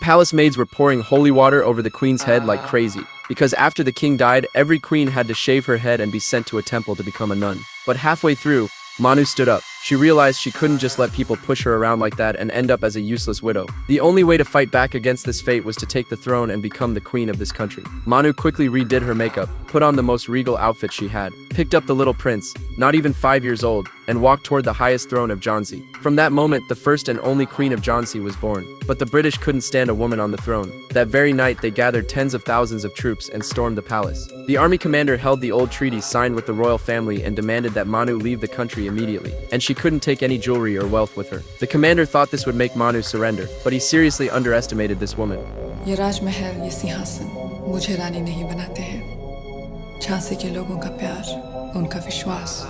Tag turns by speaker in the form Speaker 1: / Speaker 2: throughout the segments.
Speaker 1: Palace maids were pouring holy water over the queen's head like crazy, because after the king died, every queen had to shave her head and be sent to a temple to become a nun. But halfway through, Manu stood up. She realized she couldn't just let people push her around like that and end up as a useless widow. The only way to fight back against this fate was to take the throne and become the queen of this country. Manu quickly redid her makeup, put on the most regal outfit she had, picked up the little prince, not even 5 years old, and walked toward the highest throne of Jhansi. From that moment, the first and only queen of Jhansi was born. But the British couldn't stand a woman on the throne. That very night, they gathered tens of thousands of troops and stormed the palace. The army commander held the old treaty signed with the royal family and demanded that Manu leave the country immediately, and she couldn't take any jewelry or wealth with her. The commander thought this would make Manu surrender, but he seriously underestimated this woman.
Speaker 2: ये राजमहल ये सिंहासन मुझे रानी नहीं बनाते हैं। झांसी के लोगों का प्यार, उनका विश्वास।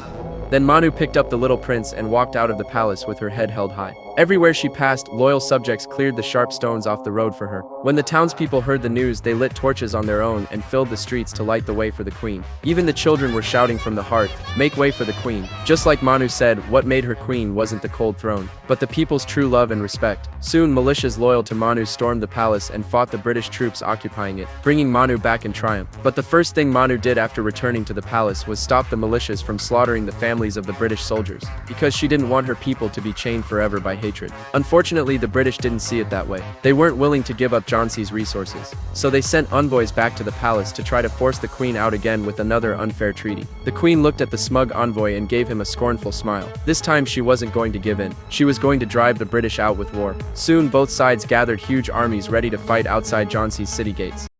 Speaker 1: Then Manu picked up the little prince and walked out of the palace with her head held high. Everywhere she passed, loyal subjects cleared the sharp stones off the road for her. When the townspeople heard the news, they lit torches on their own and filled the streets to light the way for the queen. Even the children were shouting from the hearth, "Make way for the queen." Just like Manu said, what made her queen wasn't the cold throne, but the people's true love and respect. Soon, militias loyal to Manu stormed the palace and fought the British troops occupying it, bringing Manu back in triumph. But the first thing Manu did after returning to the palace was stop the militias from slaughtering the families of the British soldiers, because she didn't want her people to be chained forever by hatred. Unfortunately, the British didn't see it that way. They weren't willing to give up Jhansi's resources, so they sent envoys back to the palace to try to force the queen out again with another unfair treaty. The queen looked at the smug envoy and gave him a scornful smile. This time she wasn't going to give in. She was going to drive the British out with war. Soon both sides gathered huge armies ready to fight outside Jhansi's city gates.